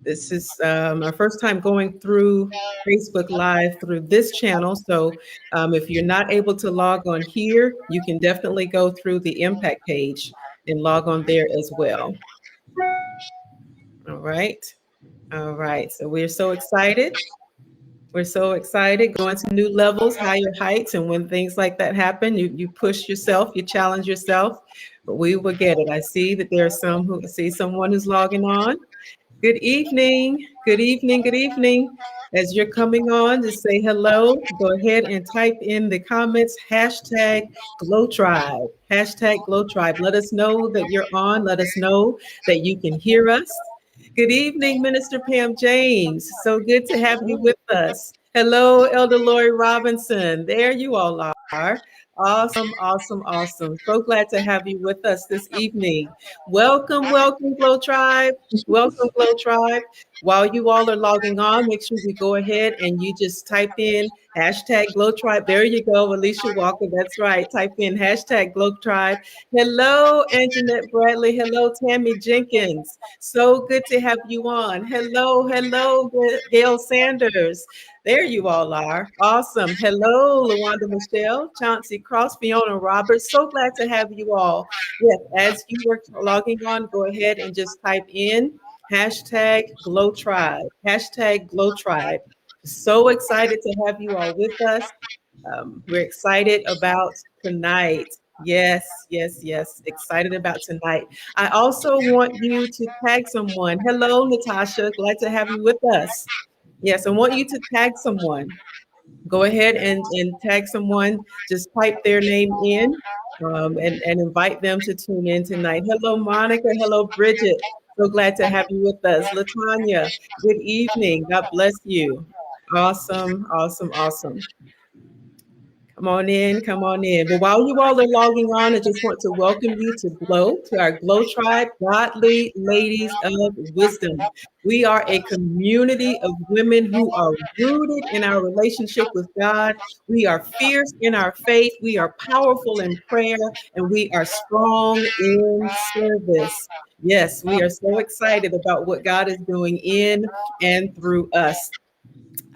This is our first time going through Facebook Live through this channel. So if you're not able to log on here, you can definitely go through the Impact page and log on there as well. All right. All right. So we're so excited. We're so excited going to new levels, higher heights. And when things like that happen, you push yourself, you challenge yourself, but we will get it. I see that there are some who see someone who's logging on. Good evening. Good evening. Good evening. As you're coming on to say hello, go ahead and type in the comments hashtag Glow Tribe. Hashtag Glow Tribe. Let us know that you're on. Let us know that you can hear us. Good evening, Minister Pam James. So good to have you with us. Hello, Elder Lori Robinson. There you all are. Awesome, awesome, awesome. So glad to have you with us this evening. Welcome, welcome, Glow Tribe. Welcome, Glow Tribe. While you all are logging on, make sure you go ahead and you just type in hashtag Glow Tribe. There you go, Alicia Walker. That's right. Type in hashtag Glow Tribe. Hello, Anjanette Bradley. Hello, Tammy Jenkins. So good to have you on. Hello, hello, Gail Sanders. There you all are. Awesome. Hello, Lawanda Michelle, Chauncey Cross, Fiona Roberts. So glad to have you all. Yes, as you were logging on, go ahead and just type in hashtag Glow Tribe. Hashtag Glow Tribe. So excited to have you all with us. We're excited about tonight. Yes, yes, yes. Excited about tonight. I also want you to tag someone. Hello, Natasha. Glad to have you with us. Yes, I want you to tag someone. Go ahead and tag someone. Just type their name in and invite them to tune in tonight. Hello, Monica. Hello, Bridget. So glad to have you with us. Latanya, good evening. God bless you. Awesome, awesome, awesome. Come on in, come on in. But while you all are logging on, I just want to welcome you to Glow, to our Glow Tribe, Godly Ladies of Wisdom. We are a community of women who are rooted in our relationship with God. We are fierce in our faith. We are powerful in prayer, and we are strong in service. Yes, we are so excited about what God is doing in and through us.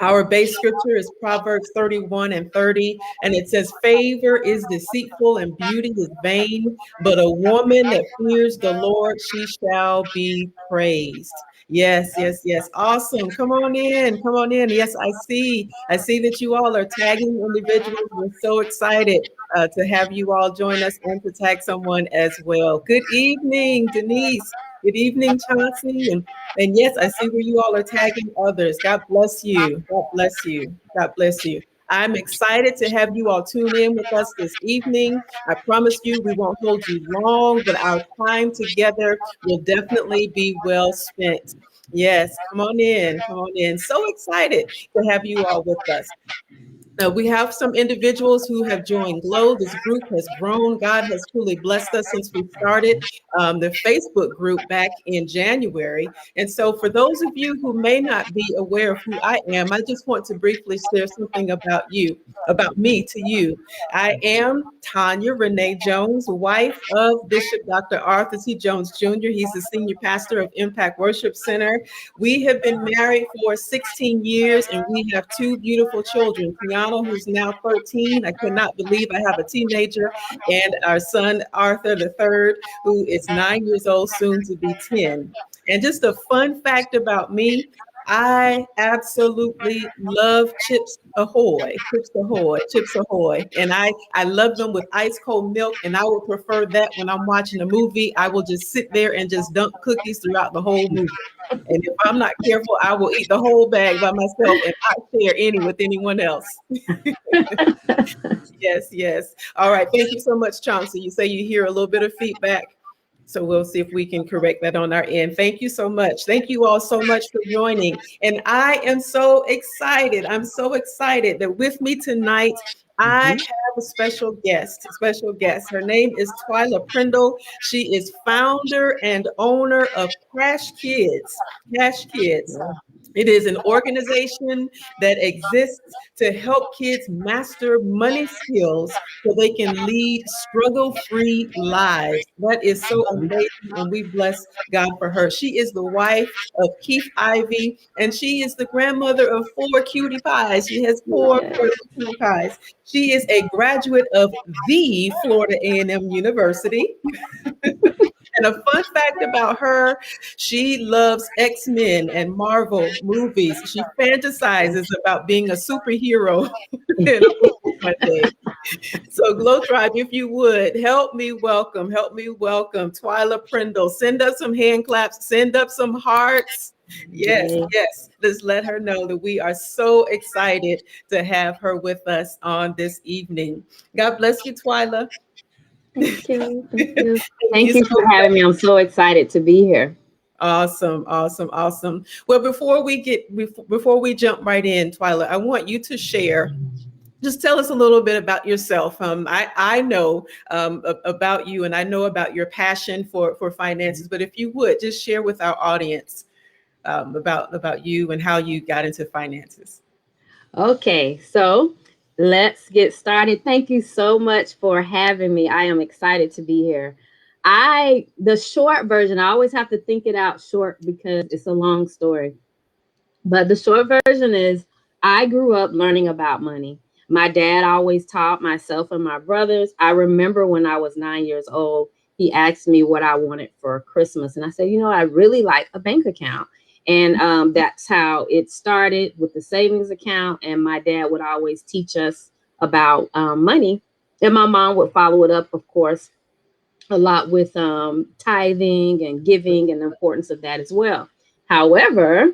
Our base scripture is Proverbs 31 and 30, and it says, favor is deceitful and beauty is vain, but a woman that fears the Lord, she shall be praised. Yes, yes, yes. Awesome. Come on in. Come on in. Yes, I see. I see that you all are tagging individuals. We're so excited to have you all join us and to tag someone as well. Good evening, Denise. Good evening, Chauncey. And yes, I see where you all are tagging others. God bless you. God bless you. God bless you. I'm excited to have you all tune in with us this evening. I promise you we won't hold you long, but our time together will definitely be well spent. Yes, come on in. Come on in. So excited to have you all with us. We have some individuals who have joined Glow. This group has grown. God has truly blessed us since we started the Facebook group back in January. And so for those of you who may not be aware of who I am, I just want to briefly share something about me to you. I am Tonya Renee Jones, wife of Bishop Dr. Arthur C. Jones Jr. He's the senior pastor of Impact Worship Center. We have been married for 16 years and we have two beautiful children, Tiana, who's now 13. I cannot believe I have a teenager, and our son, Arthur the third, who is 9 years old, soon to be 10. And just a fun fact about me, I absolutely love Chips Ahoy, Chips Ahoy, Chips Ahoy. And I love them with ice cold milk. And I would prefer that when I'm watching a movie. I will just sit there and just dump cookies throughout the whole movie. And if I'm not careful, I will eat the whole bag by myself and not share any with anyone else. Yes, yes. All right. Thank you so much, Chauncey. You say you hear a little bit of feedback. So we'll see if we can correct that on our end. Thank you so much. Thank you all so much for joining. And I am so excited. I'm so excited that with me tonight, I have a special guest, Her name is Twyla Prindle. She is founder and owner of Cash Kids. Cash Kids. It is an organization that exists to help kids master money skills so they can lead struggle-free lives. That is so amazing, and we bless God for her. She is the wife of Keith Ivy, and she is the grandmother of four cutie pies. She has four Yeah. cutie pies. She is a graduate of the Florida A&M University. And a fun fact about her, she loves X-Men and Marvel movies. She fantasizes about being a superhero in a movie one day. So, Glow Tribe, if you would help me welcome Twyla Prindle. Send us some hand claps, send up some hearts. Yes, Yay. yes. Let's let her know that we are so excited to have her with us on this evening. God bless you, Twyla. Thank you. Thank Thank you. you Thank so you for having me. I'm so excited to be here. Awesome, awesome, awesome. Well, before we jump right in, Twyla, I want you to share. Just tell us a little bit about yourself. I know about you, and I know about your passion for finances. But if you would just share with our audience about you and how you got into finances. Okay, so let's get started. Thank you so much for having me. I am excited to be here. The short version, I always have to think it out short because it's a long story. But the short version is I grew up learning about money. My dad always taught myself and my brothers. I remember when I was 9 years old, he asked me what I wanted for Christmas. And I said, I really like a bank account. And that's how it started with the savings account. And my dad would always teach us about money. And my mom would follow it up, of course, a lot with tithing and giving and the importance of that as well. However,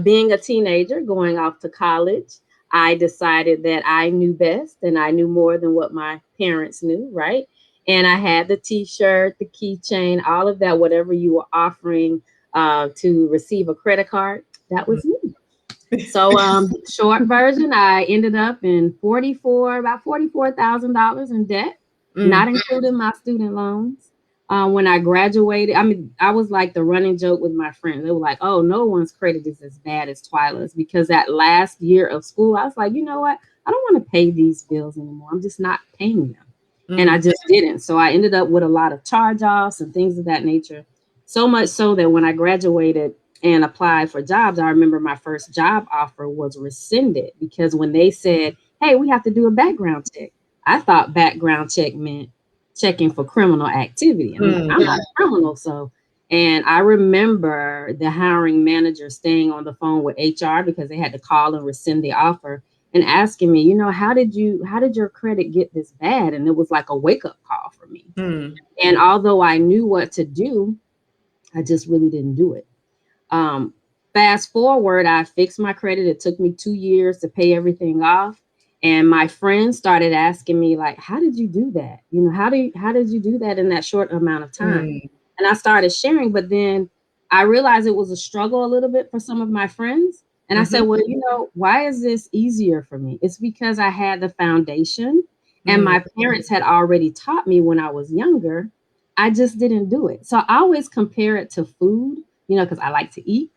being a teenager going off to college, I decided that I knew best and I knew more than what my parents knew, right? And I had the t-shirt, the keychain, all of that, whatever you were offering to receive a credit card, that was me. So short version, I ended up in about $44,000 in debt, Mm, not including my student loans. When I graduated, I mean, I was like the running joke with my friends. They were like, "Oh, no one's credit is as bad as Twyla's," because that last year of school, I was like, you know what? I don't want to pay these bills anymore. I'm just not paying them, and I mm, just didn't. So I ended up with a lot of charge-offs and things of that nature. So much so that when I graduated and applied for jobs, I remember my first job offer was rescinded because when they said, "Hey, we have to do a background check," I thought background check meant checking for criminal activity. And I'm like, I'm not mm, a criminal. So, and I remember the hiring manager staying on the phone with HR because they had to call and rescind the offer and asking me, how did your credit get this bad? And it was like a wake up call for me. mm, And although I knew what to do, I just really didn't do it. Um, Fast forward, I fixed my credit. It took me 2 years to pay everything off. And my friends started asking me, like, how did you do that? How did you do that in that short amount of time? mm, And I started sharing, but then I realized it was a struggle a little bit for some of my friends. And I said, mhm, well, why is this easier for me? It's because I had the foundation and mm, my parents had already taught me when I was younger. I just didn't do it. So I always compare it to food, because I like to eat.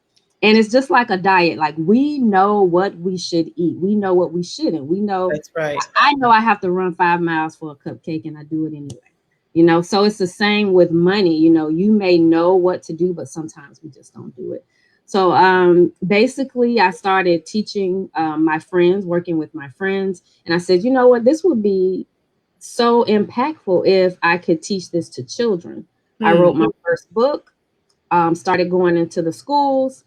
And it's just like a diet. Like we know what we should eat. We know what we shouldn't. We know, that's right. I know I have to run 5 miles for a cupcake and I do it anyway. So it's the same with money. You may know what to do, but sometimes we just don't do it. So basically, I started teaching my friends, working with my friends. And I said, you know what, this would be so impactful if I could teach this to children. I Mm, wrote my first book, started going into the schools,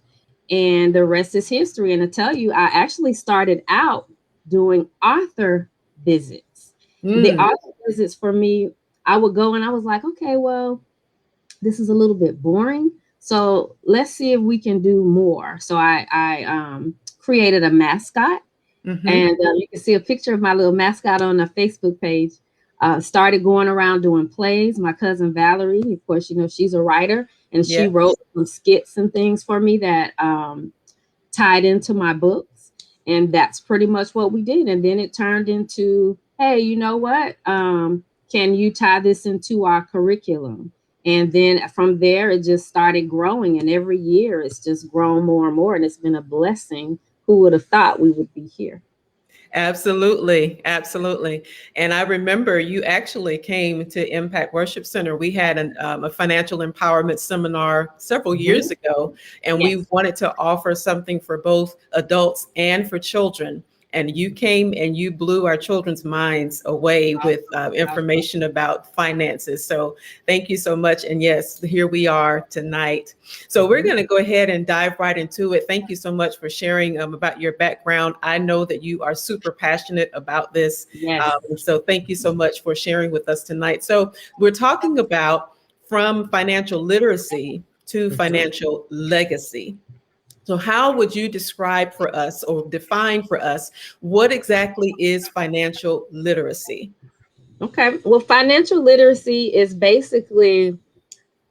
and the rest is history. And to tell you, I actually started out doing author visits. The mm, author visits for me, I would go and I was like, okay, well, this is a little bit boring. So let's see if we can do more. So I created a mascot, mhm. and you can see a picture of my little mascot on the Facebook page. Started going around doing plays. My cousin Valerie, of course, she's a writer, and she Yeah. wrote some skits and things for me that tied into my books. And that's pretty much what we did. And then it turned into, hey, you know what? Can you tie this into our curriculum? And then from there, it just started growing. And every year, it's just grown more and more. And it's been a blessing. Who would have thought we would be here? Absolutely, absolutely. And I remember you actually came to Impact Worship Center. We had a financial empowerment seminar several Mhm. years ago, and we Yes. wanted to offer something for both adults and for children. And you came and you blew our children's minds away with Awesome. information about finances. So thank you so much. And yes, here we are tonight. So we're Mhm. going to go ahead and dive right into it. Thank you so much for sharing about your background. I know that you are super passionate about this. Yes. So thank you so much for sharing with us tonight. So we're talking about from financial literacy to Mhm. financial legacy. So how would you describe for us or define for us what exactly is financial literacy? Okay. Well, financial literacy is basically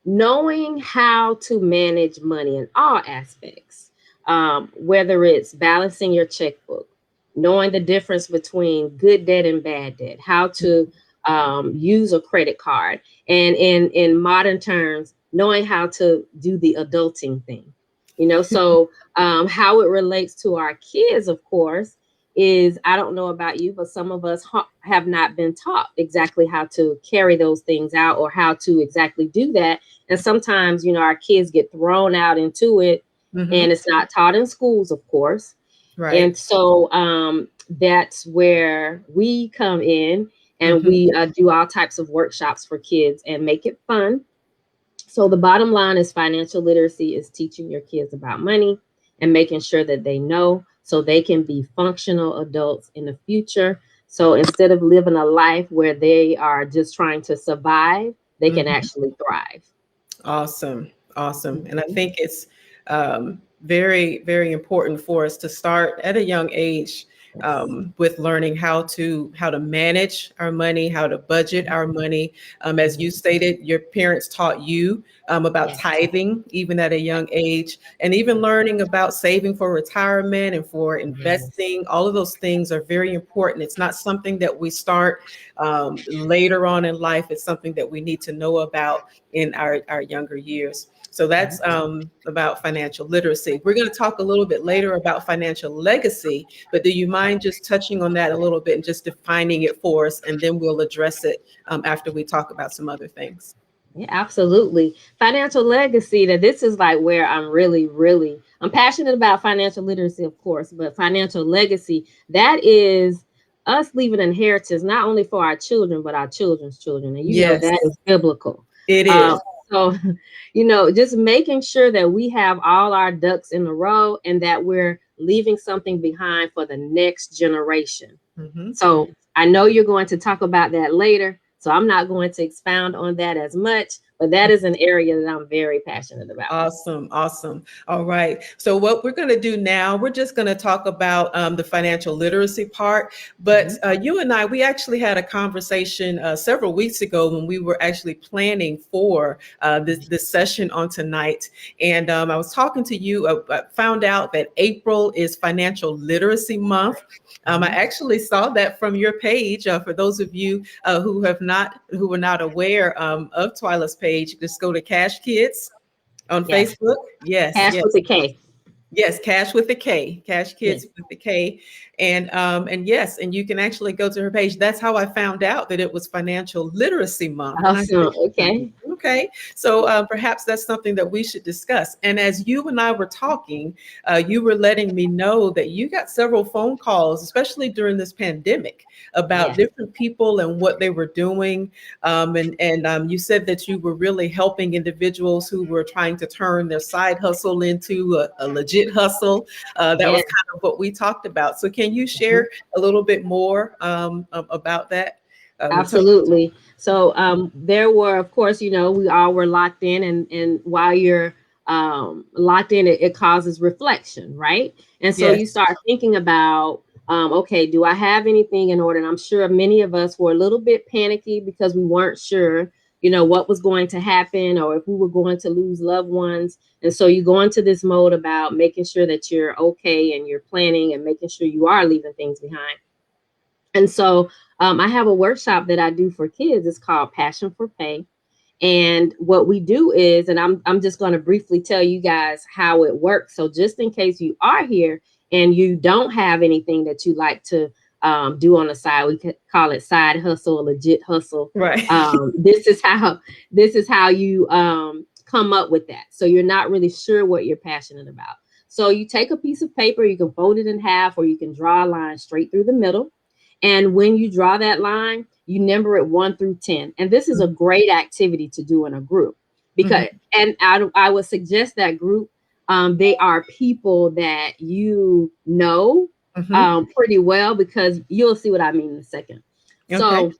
knowing how to manage money in all aspects, whether it's balancing your checkbook, knowing the difference between good debt and bad debt, how to use a credit card, and in modern terms, knowing how to do the adulting thing. So how it relates to our kids, of course, is I don't know about you, but some of us have not been taught exactly how to carry those things out or how to exactly do that. And sometimes, our kids get thrown out into it, and Hmm. it's not taught in schools, of course. Right. And so that's where we come in, and Hmm. we do all types of workshops for kids and make it fun. So the bottom line is financial literacy is teaching your kids about money and making sure that they know so they can be functional adults in the future. So instead of living a life where they are just trying to survive, they can Hmm. actually thrive. Awesome. Awesome. And I Mhm. think it's very, very important for us to start at a young age Yes. with learning how to manage our money, how to budget our money. As you Mhm. stated, your parents taught you about Yes. tithing even at a young age, and even learning about saving for retirement and for Yes. investing. All of those things are very important. It's not something that we start later on in life. It's something that we need to know about in our younger years. So that's about financial literacy. We're going to talk a little bit later about financial legacy, but do you mind just touching on that a little bit and just defining it for us, and then we'll address it after we talk about some other things. Yeah, absolutely. Financial legacy, that this is like where I'm really, really, I'm passionate about financial literacy, of course, but financial legacy, that is us leaving inheritance not only for our children, but our children's children. And Yes, that is biblical. it Um, is. so, just making sure that we have all our ducks in a row and that we're leaving something behind for the next generation. Mhm. So I know you're going to talk about that later. So I'm not going to expound on that as much, but that is an area that I'm very passionate about. Awesome, awesome. All right. So what we're going to do now, we're just going to talk about the financial literacy part. But Mhm. you and I, we actually had a conversation several weeks ago when we were actually planning for this session on tonight. And I was talking to you. I found out that April is Financial Literacy Month. I Mhm. actually saw that from your page. For those of you who were not aware of Twyla's page, just go to Cash Kids on Yes. Facebook? Yes, Cash yes. with a K. Yes, Cash with the K, Cash Yes. Kids with the K. And yes, and you can actually go to her page. That's how I found out that it was Financial Literacy Month. And I said, Awesome. Okay. okay. So perhaps that's something that we should discuss. And as you and I were talking, you were letting me know that you got several phone calls, especially during this pandemic, about Yes. different people and what they were doing. And you said that you were really helping individuals who were trying to turn their side hustle into a legit hustle. That was Yes. kind of what we talked about. So can you Mhm. share a little bit more about that? Absolutely. So there were, of course, we all were locked in, and while you're locked in, it causes reflection, right? And so you Yes. start thinking about, okay, do I have anything in order? And I'm sure many of us were a little bit panicky because we weren't sure, what was going to happen or if we were going to lose loved ones. And so you go into this mode about making sure that you're okay and you're planning and making sure you are leaving things behind. And so I have a workshop that I do for kids. It's called Passion for Pay. And what we do is, and I'm just going to briefly tell you guys how it works. So just in case you are here and you don't have anything that you like to do on the side, we could call it side hustle, a legit hustle. Right. This is how you come up with that. So you're not really sure what you're passionate about. So you take a piece of paper, you can fold it in half, or you can draw a line straight through the middle. And when you draw that line, you number it 1 through 10. And this is a great activity to do in a group because, and I would suggest that group, they are people that you know pretty well, because you'll see what I mean in a second. Okay. So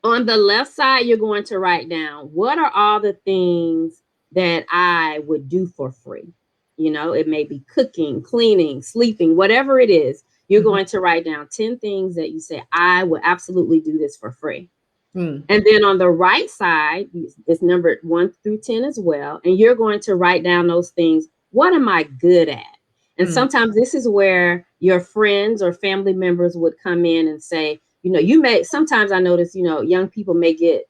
on the left side, you're going to write down, what are all the things that I would do for free? You know, it may be cooking, cleaning, sleeping, whatever it is. You're going to write down 10 things that you say, I would absolutely do this for free. And then on the right side, it's numbered 1 through 10 as well. And you're going to write down those things. What am I good at? And sometimes this is where your friends or family members would come in and say, you know, you may, sometimes I notice, you know, young people may get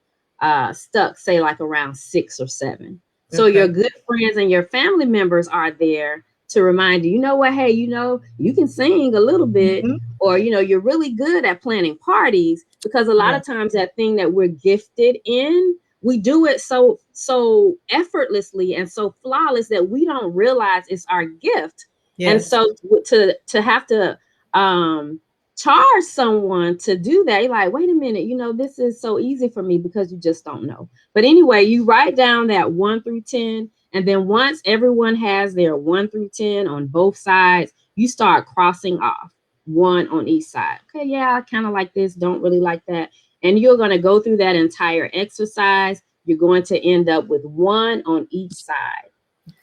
stuck, say like around 6 or 7. So your good friends and your family members are there to remind you, you know what, hey, you know, you can sing a little bit, or, you know, you're really good at planning parties, because a lot of times that thing that we're gifted in, we do it so effortlessly and so flawless that we don't realize it's our gift. And so to have to charge someone to do that, you're like, wait a minute, you know, this is so easy for me, because you just don't know. But anyway, you write down that 1 through 10. And then once everyone has their 1 through 10 on both sides, you start crossing off 1 on each side. Okay, yeah, I kind of like this, don't really like that. And you're going to go through that entire exercise. You're going to end up with 1 on each side.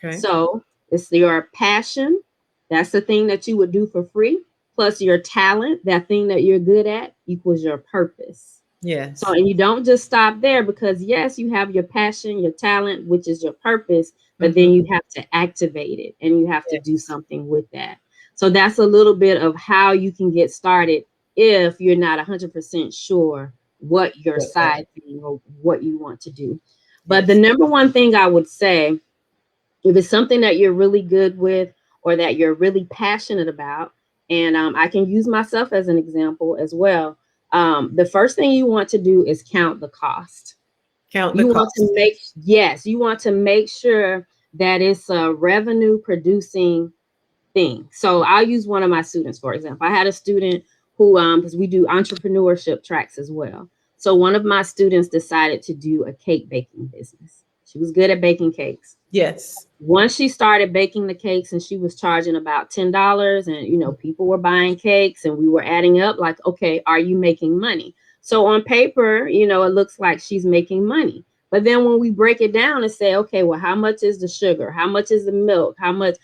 Okay. So it's your passion. That's the thing that you would do for free. Plus your talent, that thing that you're good at, equals your purpose. Yes. So, and you don't just stop there, because yes, you have your passion, your talent, which is your purpose, but then you have to activate it and you have to do something with that. So that's a little bit of how you can get started if you're not 100% sure what your side thing or what you want to do. But the number one thing I would say, if it's something that you're really good with or that you're really passionate about, and I can use myself as an example as well. The first thing you want to do is count the cost. You want to make sure that it's a revenue producing thing. So I'll use one of my students, for example. I had a student who, because we do entrepreneurship tracks as well. So one of my students decided to do a cake baking business. She was good at baking cakes. Yes. Once she started baking the cakes and she was charging about $10, and, you know, people were buying cakes and we were adding up like, okay, are you making money? So on paper, you know, it looks like she's making money. But then when we break it down and say, okay, well, how much is the sugar? How much is the milk? How much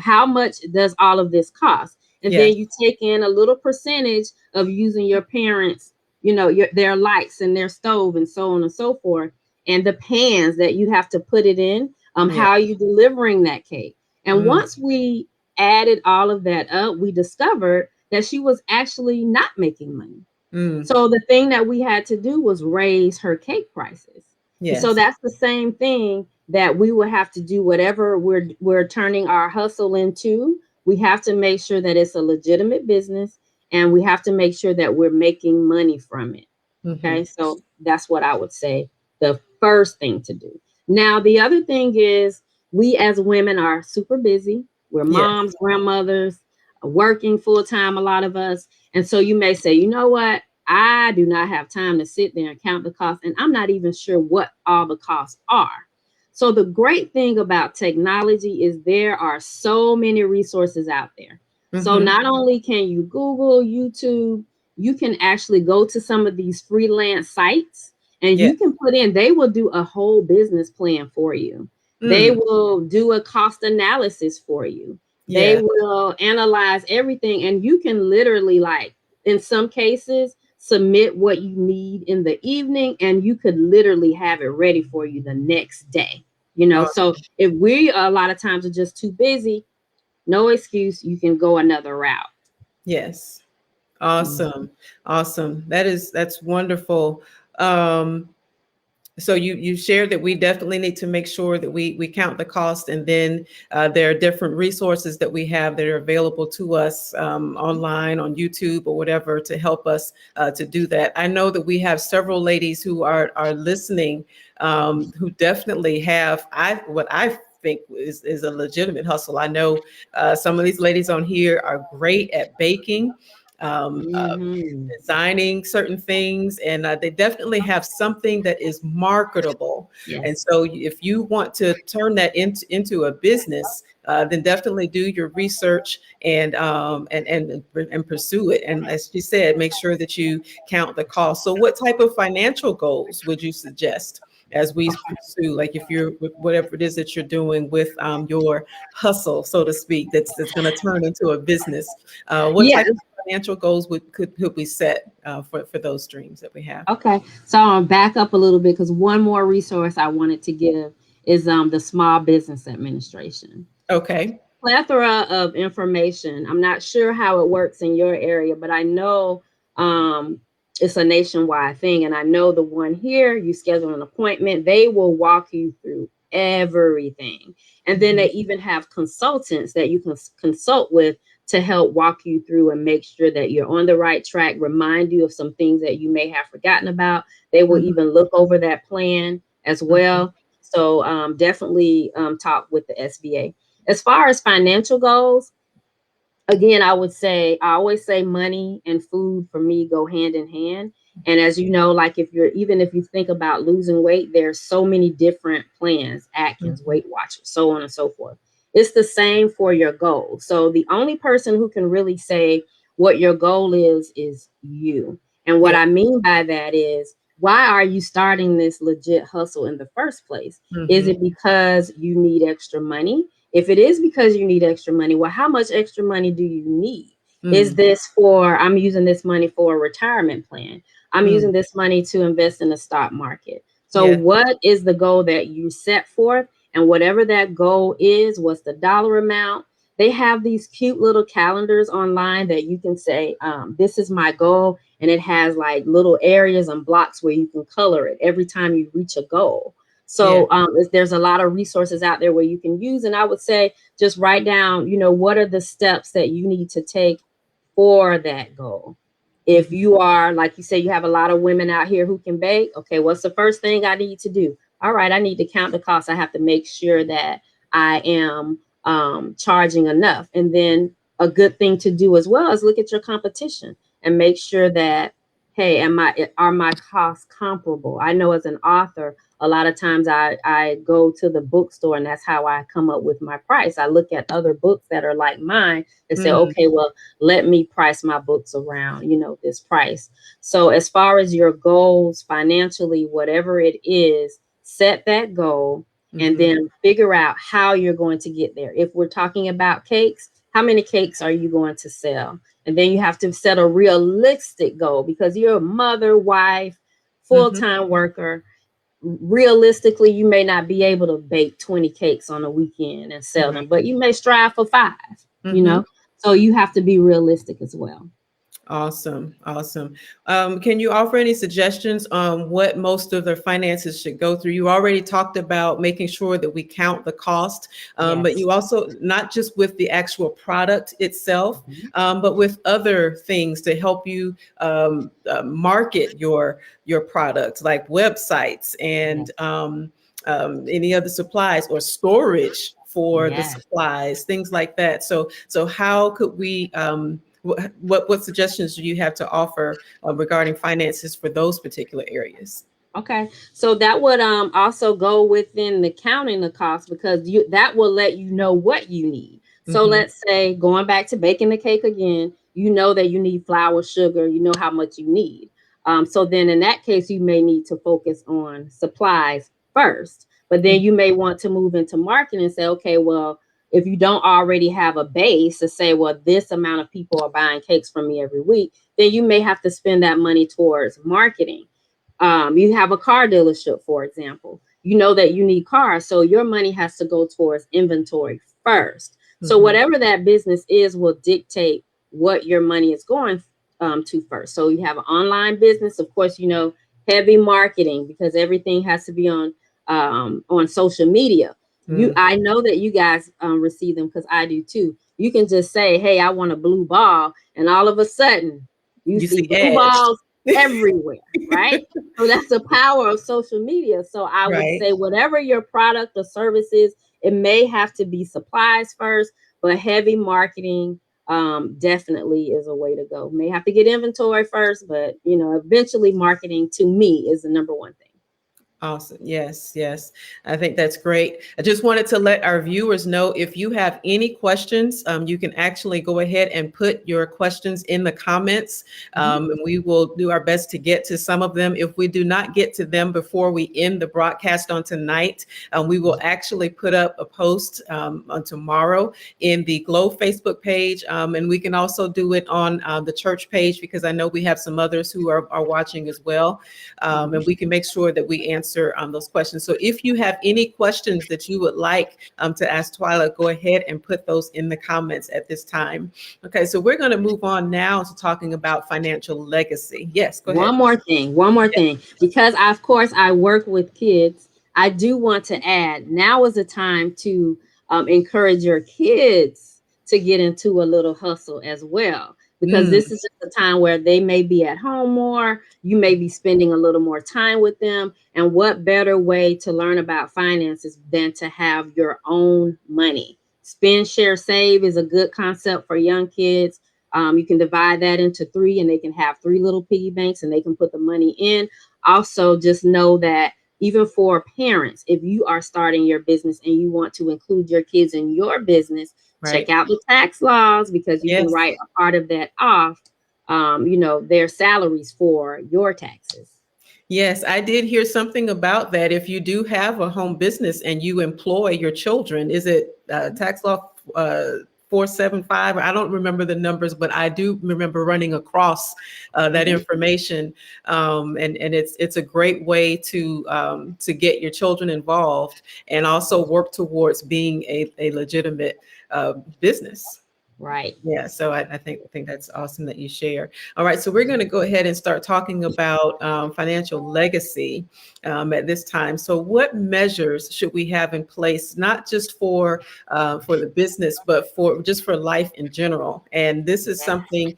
how much does all of this cost? And then you take in a little percentage of using your parents, you know, their lights and their stove and so on and so forth, and the pans that you have to put it in. How are you delivering that cake? And once we added all of that up, we discovered that she was actually not making money. So the thing that we had to do was raise her cake prices. Yes. So that's the same thing that we will have to do. Whatever we're turning our hustle into, we have to make sure that it's a legitimate business, and we have to make sure that we're making money from it. Okay, so that's what I would say the first thing to do. Now, the other thing is, we as women are super busy. We're moms, grandmothers, working full time, a lot of us. And so you may say, you know what? I do not have time to sit there and count the costs, and I'm not even sure what all the costs are. So the great thing about technology is there are so many resources out there. So not only can you Google, YouTube, you can actually go to some of these freelance sites, and you can put in, they will do a whole business plan for you. They will do a cost analysis for you. They will analyze everything, and you can literally, like, in some cases, submit what you need in the evening, and you could literally have it ready for you the next day. You know, so if we a lot of times are just too busy, no excuse, you can go another route. Yes. Awesome. Awesome. That's wonderful. So you shared that we definitely need to make sure that we count the cost, and then there are different resources that we have that are available to us online on YouTube or whatever to help us to do that. I know that we have several ladies who are listening who definitely have what I think is a legitimate hustle. I know some of these ladies on here are great at baking. Um, uh, Mm-hmm. Designing certain things, and they definitely have something that is marketable. And Yes. so if you want to turn that into a business, then definitely do your research and pursue it. And as you said, make sure that you count the cost. So what type of financial goals would you suggest as we pursue, like if you're whatever it is that you're doing with your hustle, so to speak, that's going to turn into a business? What Yeah. type of financial goals could we set for those dreams that we have? Okay. So I'll back up a little bit because one more resource I wanted to give is the Small Business Administration. Okay. Plethora of information. I'm not sure how it works in your area, but I know um, it's a nationwide thing. And I know the one here, you schedule an appointment, they will walk you through everything. And then Mhm. they even have consultants that you can consult with to help walk you through and make sure that you're on the right track, remind you of some things that you may have forgotten about. They will Mhm. even look over that plan as Mhm. well. So definitely talk with the SBA. As far as financial goals, again, I always say money and food for me go hand in hand. And as you know, like if you think about losing weight, there's so many different plans, Atkins, Mhm. Weight Watchers, so on and so forth. It's the same for your goal. So the only person who can really say what your goal is you. And what Yeah. I mean by that is, why are you starting this legit hustle in the first place? Is Mhm. it because you need extra money? If it is because you need extra money, well, how much extra money do you need? Is Mm. this for, I'm using this money for a retirement plan? I'm Mm. using this money to invest in the stock market. So, Yeah. what is the goal that you set forth? And whatever that goal is, what's the dollar amount? They have these cute little calendars online that you can say, this is my goal. And it has like little areas and blocks where you can color it every time you reach a goal. Yeah. So there's a lot of resources out there where you can use. And I would say just write down, what are the steps that you need to take for that goal. If Mhm. you are, like you say, you have a lot of women out here who can bake. Okay, what's the first thing I need to do? All right, I need to count the cost. I have to make sure that I am charging enough. And then a good thing to do as well is look at your competition and make sure that, hey, are my costs comparable? I know as an author, a lot of times I go to the bookstore and that's how I come up with my price. I look at other books that are like mine and say, Mm. okay, well, let me price my books around, this price. So as far as your goals financially, whatever it is, set that goal and Mhm. then figure out how you're going to get there. If we're talking about cakes, how many cakes are you going to sell? And then you have to set a realistic goal because you're a mother, wife, Mhm. full-time worker. Realistically, you may not be able to bake 20 cakes on a weekend and sell Right. them, but you may strive for 5, you Mhm. know? So you have to be realistic as well. Awesome. Awesome. Can you offer any suggestions on what most of their finances should go through? You already talked about making sure that we count the cost, but Yes. you also, not just with the actual product itself, Mhm. but with other things to help you market your product, like websites and Yes. any other supplies or storage for the Yes. supplies, things like that. So how could we what suggestions do you have to offer regarding finances for those particular areas? Okay. So that would also go within the counting the cost because that will let you know what you need. So Hmm. let's say going back to baking the cake again, you know that you need flour, sugar, you know how much you need. So then in that case, you may need to focus on supplies first, but then you may want to move into marketing and say, okay, well, if you don't already have a base to say, well, this amount of people are buying cakes from me every week, then you may have to spend that money towards marketing. You have a car dealership, for example. You know that you need cars, so your money has to go towards inventory first. So Hmm. whatever that business is will dictate what your money is going to first. So you have an online business, of course, heavy marketing, because everything has to be on social media. Mm. I know that you guys receive them because I do too. You can just say, "Hey, I want a blue ball," and all of a sudden, you You see see blue ads. balls everywhere, right? So that's the power of social media. So I would Right. say, whatever your product or service is, it may have to be supplies first, but heavy marketing definitely is a way to go. May have to get inventory first, but eventually marketing to me is the number one thing. Awesome. Yes, yes. I think that's great. I just wanted to let our viewers know, if you have any questions, you can actually go ahead and put your questions in the comments, and we will do our best to get to some of them. If we do not get to them before we end the broadcast on tonight, we will actually put up a post on tomorrow in the Glow Facebook page, and we can also do it on the church page, because I know we have some others who are watching as well, and we can make sure that we answer those questions. So if you have any questions that you would like to ask Twyla, go ahead and put those in the comments at this time. Okay, so we're going to move on now to talking about financial legacy. Yes, go ahead. One more thing, because of course I work with kids. I do want to add, now is the time to encourage your kids to get into a little hustle as well, because Mm, this is just a time where they may be at home more. You may be spending a little more time with them. And what better way to learn about finances than to have your own money? Spend, share, save is a good concept for young kids. You can divide that into three, and they can have three little piggy banks, and they can put the money in. Also, just know that even for parents, if you are starting your business and you want to include your kids in your business, check right. out the tax laws, because you can Yes. write a part of that off, their salaries for your taxes. Yes, I did hear something about that. If you do have a home business and you employ your children, is it tax law 475? I don't remember the numbers, but I do remember running across that Mhm. information, and it's a great way to get your children involved and also work towards being a legitimate business. Right. Yeah, so I think that's awesome that you share. All right, so we're going to go ahead and start talking about financial legacy at this time. So, what measures should we have in place, not just for the business, but for just for life in general? And this is something,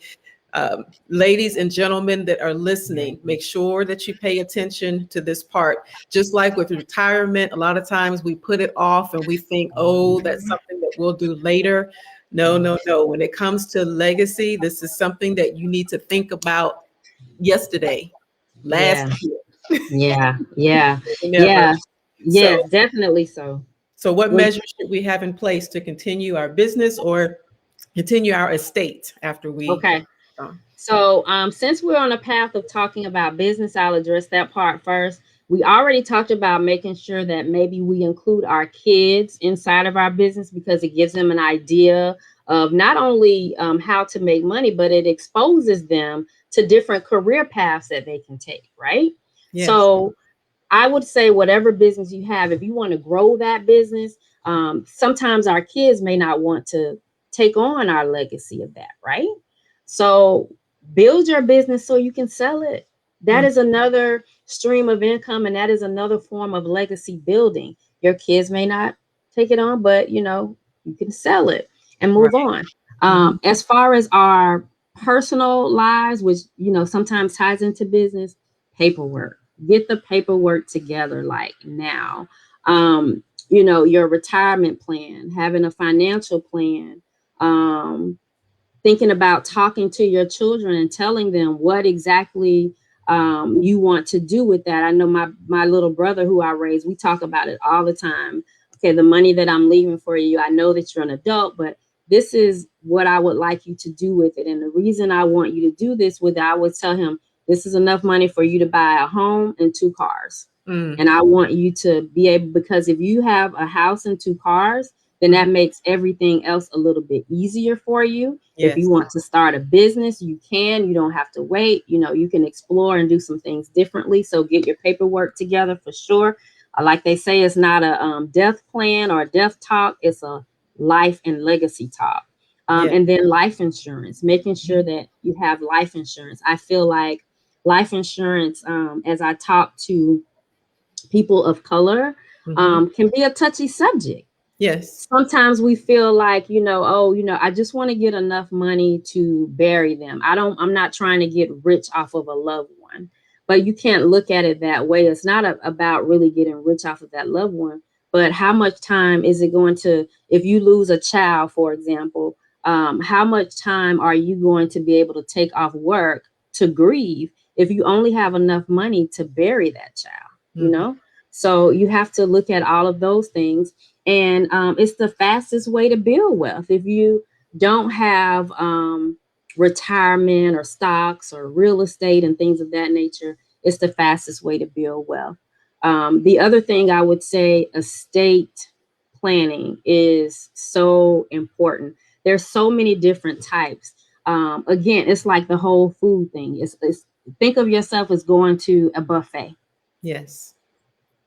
ladies and gentlemen that are listening, make sure that you pay attention to this part. Just like with retirement, a lot of times we put it off and we think, oh, that's something that we'll do later. No, no, no. When it comes to legacy, this is something that you need to think about yesterday, last Yeah. year, Yeah. Yeah. never. Yeah. So, Yes, definitely so. so what Well, measures should we have in place to continue our business or continue our estate after we? okay. Uh, So, since we're on a path of talking about business, I'll address that part first. We already talked about making sure that maybe we include our kids inside of our business, because it gives them an idea of not only how to make money, but it exposes them to different career paths that they can take, right? yes. So, I would say, whatever business you have, if you want to grow that business, sometimes our kids may not want to take on our legacy of that, right? So build your business so you can sell it. That Mm, is another stream of income, and that is another form of legacy building. Your kids may not take it on, but you can sell it and right. move on. Mhm. As far as our personal lives, which sometimes ties into business, paperwork. Get the paperwork together like now. Your retirement plan, having a financial plan, um, thinking about talking to your children and telling them what exactly you want to do with that. I know my little brother who I raised, we talk about it all the time. Okay, the money that I'm leaving for you, I know that you're an adult, but this is what I would like you to do with it. And the reason I want you to do this with it, I would tell him, this is enough money for you to buy a home and two cars. Mm, And I want you to be able, because if you have a house and two cars, then mhm. that makes everything else a little bit easier for you. If Yes. you want to start a business, you can. You don't have to wait. You can explore and do some things differently. So get your paperwork together for sure. Like they say, it's not a death plan or a death talk. It's a life and legacy talk. Yeah. And then life insurance, making sure that you have life insurance. I feel like life insurance, as I talk to people of color, Mhm. can be a touchy subject. Yes. Sometimes we feel like, oh, I just want to get enough money to bury them. I'm not trying to get rich off of a loved one. But you can't look at it that way. It's not about really getting rich off of that loved one, but how much time is it going to, if you lose a child, for example, how much time are you going to be able to take off work to grieve if you only have enough money to bury that child, you Mhm. know? So you have to look at all of those things, and it's the fastest way to build wealth. If you don't have retirement or stocks or real estate and things of that nature, it's the fastest way to build wealth. The other thing I would say, estate planning is so important. There's so many different types. Again, it's like the whole food thing. It's think of yourself as going to a buffet. Yes.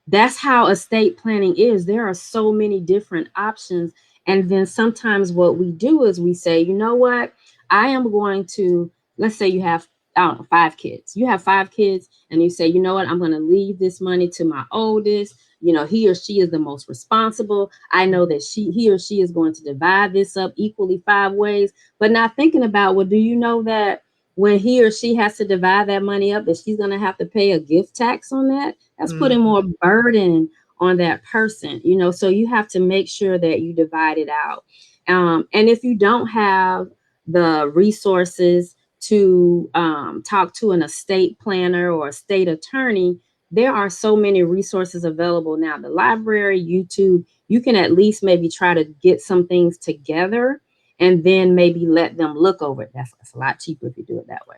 That's how estate planning is. There are so many different options. And then sometimes what we do is we say, you know what? I am going to, let's say you have, I don't know, 5 kids. You have 5 kids, and you say, you know what? I'm going to leave this money to my oldest. He or she is the most responsible. I know that he or she is going to divide this up equally 5 ways, but not thinking about, well, do you know that when he or she has to divide that money up, that she's going to have to pay a gift tax on that? That's putting Mhm. more burden on that person, so you have to make sure that you divide it out. And if you don't have the resources to talk to an estate planner or a state attorney, there are so many resources available now. The library, YouTube, you can at least maybe try to get some things together and then maybe let them look over it. That's a lot cheaper if you do it that way.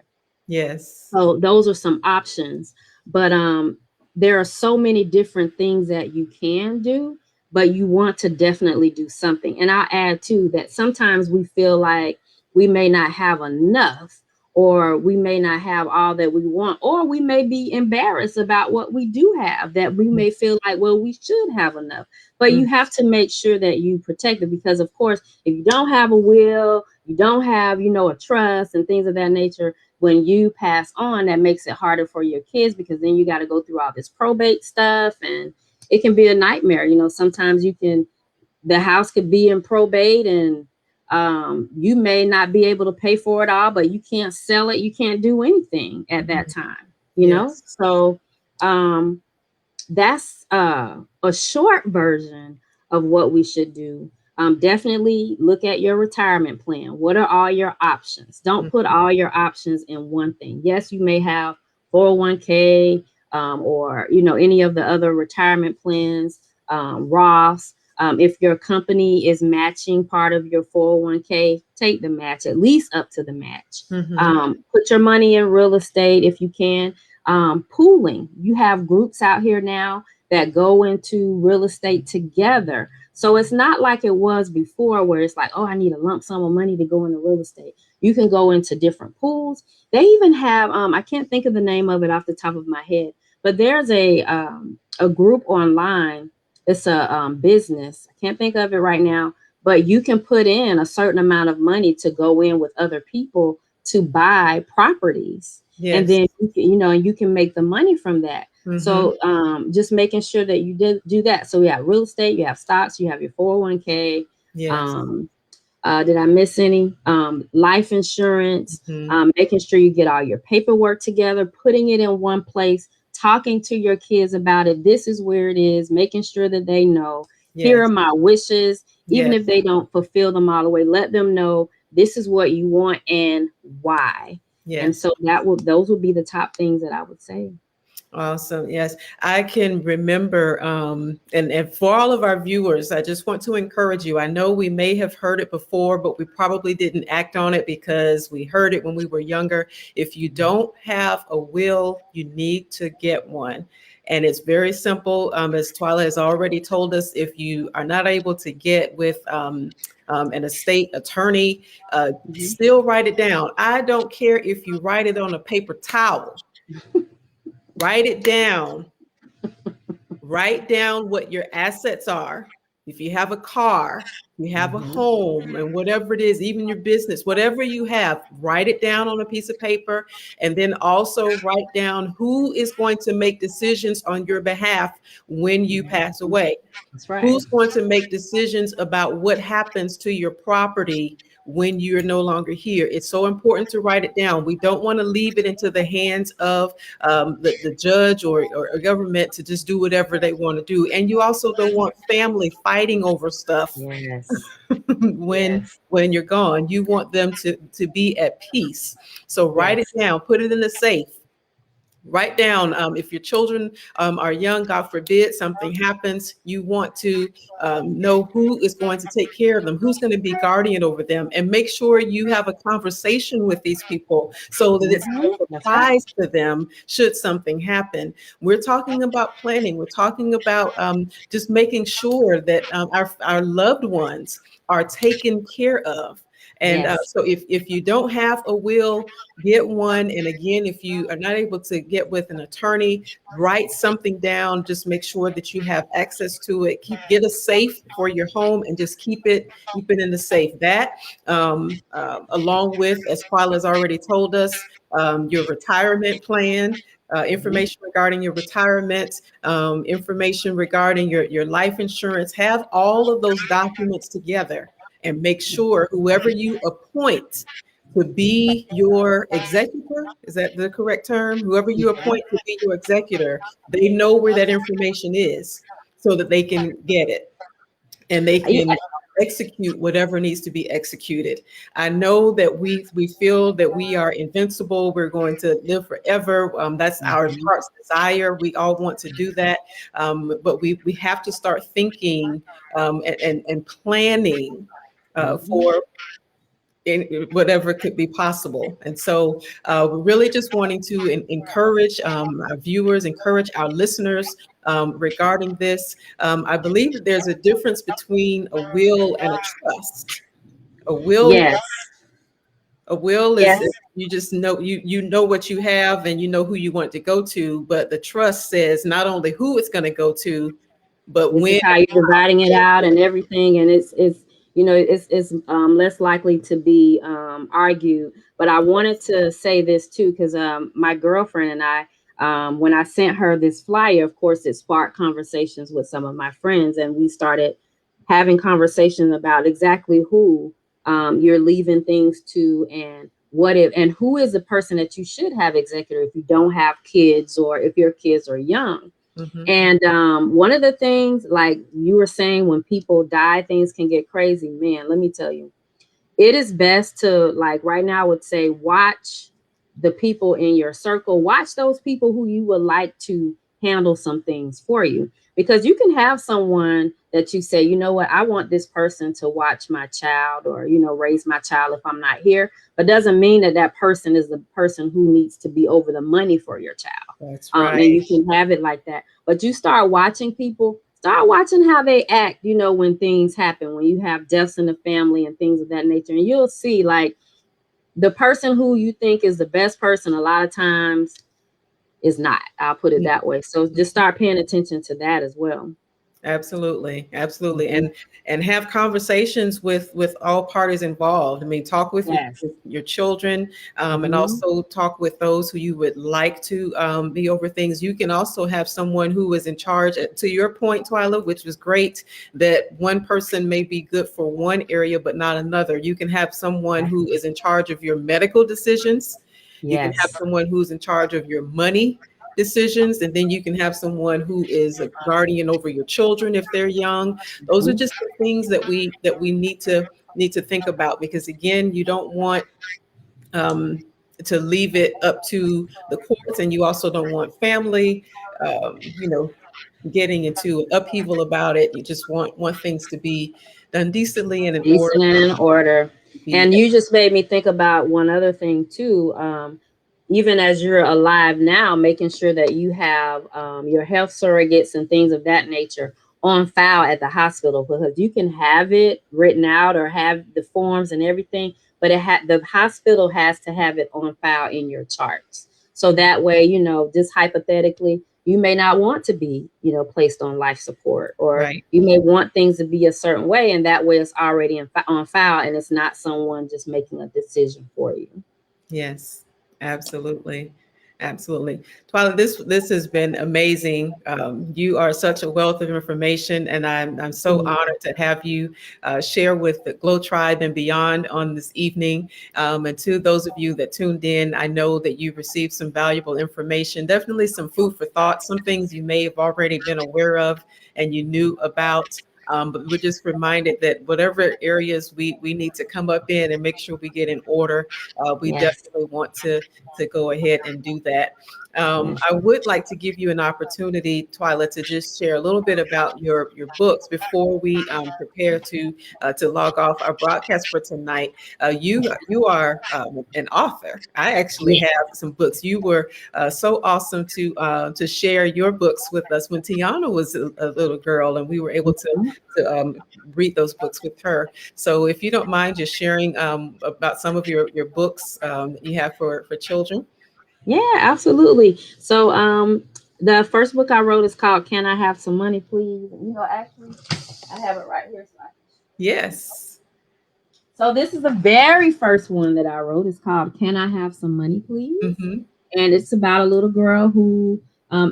Yes. So those are some options. But there are so many different things that you can do, but you want to definitely do something. And I'll add too that sometimes we feel like we may not have enough, or we may not have all that we want, or we may be embarrassed about what we do have, that we may feel like, well, we should have enough. But you Mhm. have to make sure that you protect it, because of course, if you don't have a will, you don't have, a trust and things of that nature, when you pass on, that makes it harder for your kids, because then you got to go through all this probate stuff, and it can be a nightmare. Sometimes the house could be in probate, and you may not be able to pay for it all, but you can't sell it. You can't do anything at that Mhm. time. Yes. So um, that's a short version of what we should do. Definitely look at your retirement plan. What are all your options? Don't put Mhm. all your options in one thing. Yes, you may have 401k, or any of the other retirement plans, Roths. If your company is matching part of your 401k, take the match, at least up to the match. Mhm. Put your money in real estate if you can. Pooling. You have groups out here now that go into real estate together. So it's not like it was before, where it's like, oh, I need a lump sum of money to go into real estate. You can go into different pools. They even have, I can't think of the name of it off the top of my head, but there's a group online. It's a business. I can't think of it right now, but you can put in a certain amount of money to go in with other people to buy properties, and Yes. then you can make the money from that. Mhm. So just making sure that you do that. So you have real estate, you have stocks, you have your 401k. Yes. um, did I miss any? Life insurance, Mhm. making sure you get all your paperwork together, putting it in one place, talking to your kids about it. This is where it is, making sure that they know, here are Yes. my wishes. Even Yes. if they don't fulfill them all the way, let them know this is what you want and why. And Yes. so those would be the top things that I would say. Awesome. Yes, I can remember. And for all of our viewers, I just want to encourage you. I know we may have heard it before, but we probably didn't act on it because we heard it when we were younger. If you don't have a will, you need to get one. And it's very simple. As Twyla has already told us, if you are not able to get with an estate attorney, Mhm. still write it down. I don't care if you write it on a paper towel. Write it down. Write down what your assets are, if you have a car, you have a Mhm. home, and whatever it is, even your business, whatever you have, write it down on a piece of paper. And then also write down who is going to make decisions on your behalf when you pass away. That's right. Who's going to make decisions about what happens to your property when you're no longer here? It's so important to write it down. We don't want to leave it into the hands of the judge or government to just do whatever they want to do. And you also don't want family fighting over stuff Yes. when Yes. you're gone. You want them to be at peace. So write it Yes. down, put it in the safe. Write down, if your children are young, God forbid something happens, you want to know who is going to take care of them, who's going to be guardian over them, and make sure you have a conversation with these people so that it's no That's right. surprise to them should something happen. We're talking about planning. We're talking about just making sure that our loved ones are taken care of. And Yes. so if you don't have a will, get one. And again, if you are not able to get with an attorney, write something down. Just make sure that you have access to it. Get a safe for your home and just keep it in the safe. That along with, as Twyla has already told us, your retirement plan. Mhm. Information regarding your retirement, information regarding your life insurance. Have all of those documents together and make sure whoever you appoint to be your executor, is that the correct term? Whoever you Yeah. appoint to be your executor, they know where that information is so that they can get it and they You, can execute whatever needs to be executed. I know that we feel that we are invincible. We're going to live forever. That's our Mhm. heart's desire. We all want to do that, but we have to start thinking and planning Mhm. for in whatever could be possible. And so we're really just wanting to encourage our viewers, encourage our listeners regarding this. I believe that there's a difference between a will and a trust. A will, Yes. a will is Yes. you just know you know what you have and you know who you want to go to, but the trust says not only who it's going to go to, but This is when. how you're dividing it out and everything, and it's it's less likely to be argued. But I wanted to say this too because my girlfriend and I, when I sent her this flyer, of course, it sparked conversations with some of my friends, and we started having conversations about exactly who you're leaving things to, and what if, and who is the person that you should have executor if you don't have kids or if your kids are young. Mhm. And one of the things, like you were saying, when people die, things can get crazy. Man, let me tell you, it is best to, like right now, I would say, watch the people in your circle, watch those people who you would like to handle some things for you. Because you can have someone that you say, you know what, I want this person to watch my child or, raise my child if I'm not here. But doesn't mean that that person is the person who needs to be over the money for your child. That's And right. you can have it like that. But you start watching people, start watching how they act, when things happen, when you have deaths in the family and things of that nature. And you'll see, like, the person who you think is the best person a lot of times is not. I'll put it that way. So just start paying attention to that as well. Absolutely, absolutely, Mhm. and have conversations with all parties involved. I mean, talk Yes. with your children, and Mhm. also talk with those who you would like to be over things. You can also have someone who is in charge. To your point, Twyla, which was great, that one person may be good for one area but not another. You can have someone who is in charge of your medical decisions. You can have Yes. someone who's in charge of your money decisions, and then you can have someone who is a guardian over your children if they're young. Those are Mhm. just the things that we need to think about, because again, you don't want um, to leave it up to the courts, and you also don't want family getting into upheaval about it. You just want things to be done decently and in order. Decent and in order. Be And you just made me think about one other thing too. Even as you're alive now, making sure that you have your health surrogates and things of that nature on file at the hospital, because you can have it written out or have the forms and everything, but the hospital has to have it on file in your charts. So that way, just hypothetically, you may not want to be, placed on life support, or Right. you may want things to be a certain way, and that way it's already on file, and it's not someone just making a decision for you. Yes, absolutely. Absolutely. Twyla, this has been amazing. You are such a wealth of information, and I'm so Mhm. honored to have you share with the Glow Tribe and beyond on this evening. And to those of you that tuned in, I know that you've received some valuable information, definitely some food for thought, some things you may have already been aware of and you knew about. But we're just reminded that whatever areas we need to come up in and make sure we get in order, we Yes. definitely want to go ahead and do that. Yes. I would like to give you an opportunity, Twyla, to just share a little bit about your books before we prepare to log off our broadcast for tonight. You are an author. I actually Yes. have some books. You were so awesome to share your books with us when Tiana was a little girl, and we were able to read those books with her. So if you don't mind just sharing about some of your books that you have for children. Yeah, absolutely. So, the first book I wrote is called "Can I Have Some Money, Please?" Actually, I have it right here. Yes. So this is the very first one that I wrote. It's called "Can I Have Some Money, Please?" Mm-hmm. And it's about a little girl who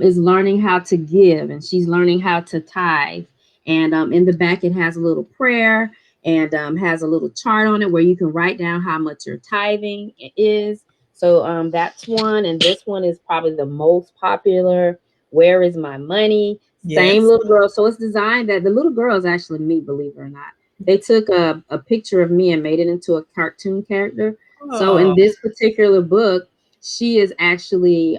is learning how to give, and she's learning how to tithe. And in the back, it has a little prayer, and has a little chart on it where you can write down how much your tithing is. So that's one, and this one is probably the most popular. Where is my money? Same Yes. little girl. So it's designed that the little girl is actually me, believe it or not. They took a picture of me and made it into a cartoon character. So in Oh, this particular book, she is actually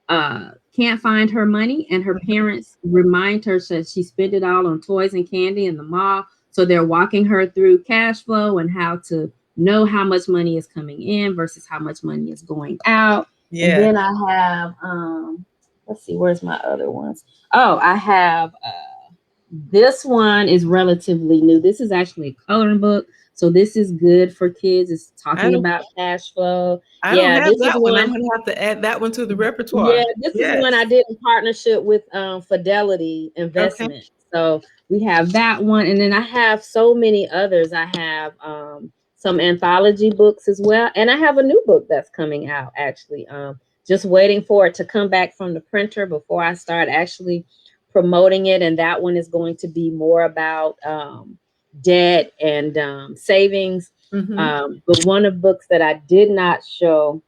can't find her money, and her mhm. parents remind her that she spent it all on toys and candy in the mall. So they're walking her through cash flow and how to know how much money is coming in versus how much money is going out. And Yes. then I have let's see, where's my other ones? Oh, I have this one is relatively new. This is actually a coloring book. So this is good for kids. It's I talking don't about cash flow. I don't Yeah, have this is that one. I'm one. gonna have to add that one to the Yeah, repertoire. this is one I Yes. did in partnership with Fidelity Okay. Investment. So we have that one, and then I have so many others. I have some anthology books as well, and I have a new book that's coming out actually. Just waiting for it to come back from the printer before I start actually promoting it, and that one is going to be more about debt and savings. Mm-hmm. But one of the books that I did not show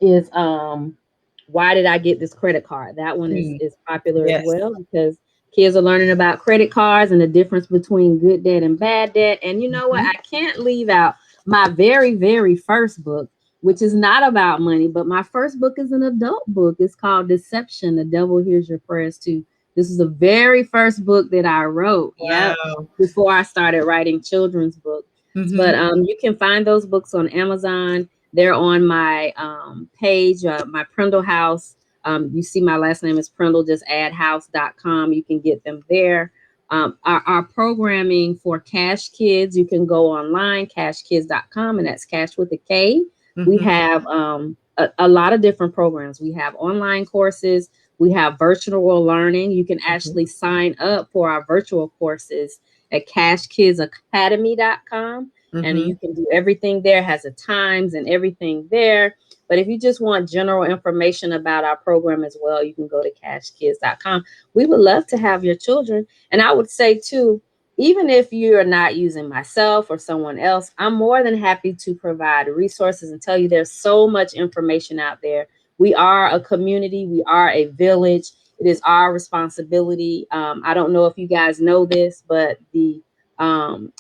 is why did I get this credit card? That one is Mm. is popular as Yes. well because kids are learning about credit cards and the difference between good debt and bad debt. And you know what? Mm-hmm. I can't leave out my very, very first book, which is not about money, but my first book is an adult book. It's called Deception. The Devil Hears Your Prayers Too. This is the very first book that I wrote. Yep. Wow. Before I started writing children's books. But Mm-hmm. you can find those books on Amazon. They're on my page, my Prindle House. You see my last name is Prindle, just add house.com. You can get them there. Our programming for Cash Kids, you can go online, cashkids.com, and that's cash with a K. We Mm-hmm. have a lot of different programs. We have online courses, we have virtual learning. You can Mm-hmm. actually sign up for our virtual courses at cashkidsacademy.com, and Mm-hmm. you can do everything there. It has the times and everything there. But if you just want general information about our program as well, you can go to cashkids.com. We would love to have your children. And I would say too, even if you are not using myself or someone else, I'm more than happy to provide resources and tell you there's so much information out there. We are a community, we are a village. It is our responsibility. I don't know if you guys know this, but the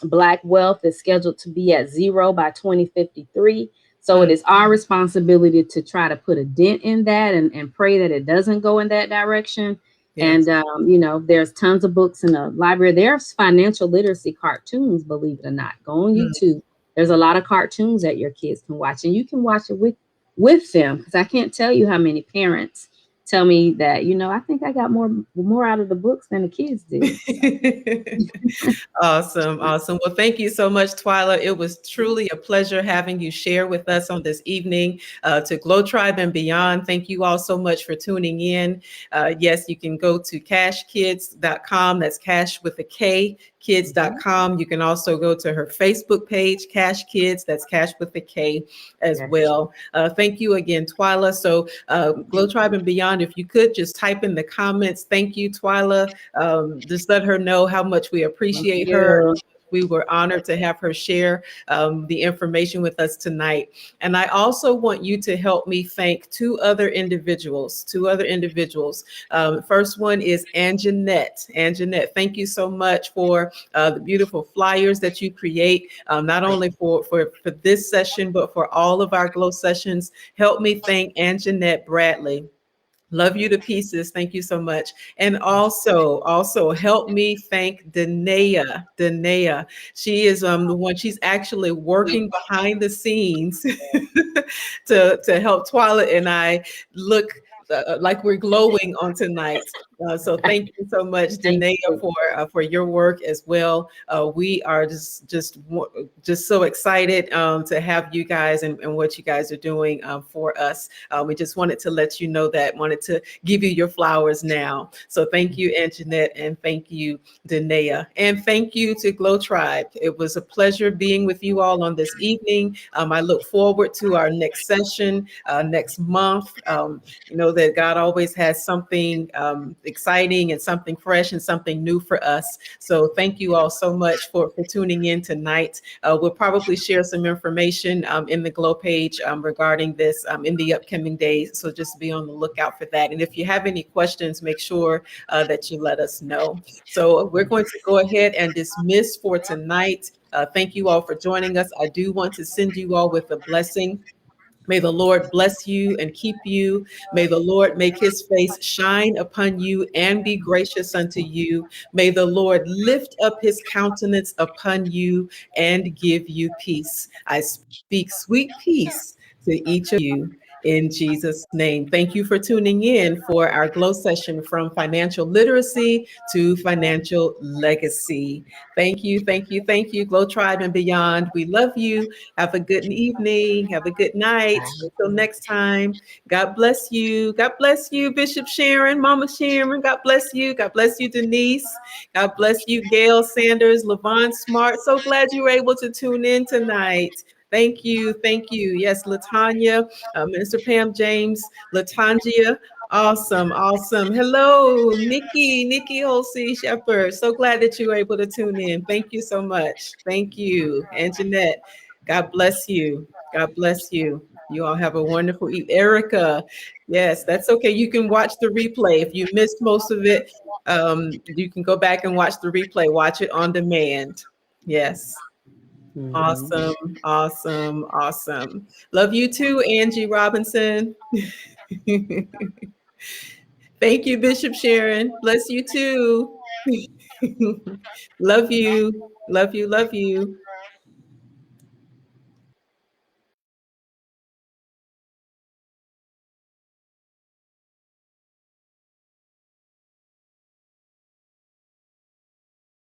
Black wealth is scheduled to be at zero by 2053. So it Mm. is our responsibility to try to put a dent in that, and pray that it doesn't go in that direction. Yes. And there's tons of books in the library. There's financial literacy cartoons, believe it or not. Go on Mm. YouTube. There's a lot of cartoons that your kids can watch, and you can watch it with them, because I can't tell you how many parents tell me that, I think I got more out of the books than the kids did. So. Awesome. Awesome. Well, thank you so much, Twyla. It was truly a pleasure having you share with us on this evening to Glow Tribe and Beyond. Thank you all so much for tuning in. Yes, you can go to cashkids.com. That's cash with a K, kids.com. You can also go to her Facebook page, Cash Kids. That's cash with a K as Yes. well. Thank you again, Twyla. So, Glow Tribe and Beyond, if you could just type in the comments, thank you, Twyla. Just let her know how much we Thank appreciate her. you. We were honored to have her share the information with us tonight. And I also want you to help me thank two other individuals. First one is Anjanette. Anjanette, thank you so much for the beautiful flyers that you create, not only for this session, but for all of our Glow sessions. Help me thank Anjanette Bradley. Love you to pieces. Thank you so much. And also help me thank Danaea. Danaea. She is the one, she's actually working behind the scenes to help Twyla and I look like we're glowing on tonight. So thank you so much, Thank Danaea, you. for your work as well. We are just so excited to have you guys and what you guys are doing for us. We just wanted to let you know that, wanted to give you your flowers now. So thank you, Anjanette, and thank you, Danaea. And thank you to Glow Tribe. It was a pleasure being with you all on this evening. I look forward to our next session next month. You know that God always has something exciting and something fresh and something new for us. So thank you all so much for tuning in tonight. We'll probably share some information in the Glow page regarding this in the upcoming days. So just be on the lookout for that. And if you have any questions, make sure that you let us know. So we're going to go ahead and dismiss for tonight. Thank you all for joining us. I do want to send you all with a blessing. May the Lord bless you and keep you. May the Lord make his face shine upon you and be gracious unto you. May the Lord lift up his countenance upon you and give you peace. I speak sweet peace to each of you in Jesus' name. Thank you for tuning in for our Glow session from financial literacy to financial legacy. Thank you, thank you, thank you, Glow Tribe and Beyond. We love you. Have a good evening. Have a good night. Until next time. God bless you. God bless you, Bishop Sharon, Mama Sharon. God bless you. God bless you, Denise. God bless you, Gail Sanders, Levon Smart. So glad you were able to tune in tonight. Thank you. Thank you. Yes, Latanya, Minister Pam James, Latangia. Awesome. Awesome. Hello, Nikki Holsey Shepherd. So glad that you were able to tune in. Thank you so much. Thank you. And Jeanette. God bless you. God bless you. You all have a wonderful evening. Erica, yes, that's okay. You can watch the replay. If you missed most of it, you can go back and watch the replay. Watch it on demand. Yes. Mhm. Awesome. Awesome. Awesome. Love you too, Angie Robinson. Thank you, Bishop Sharon. Bless you too. Love you. Love you. Love you.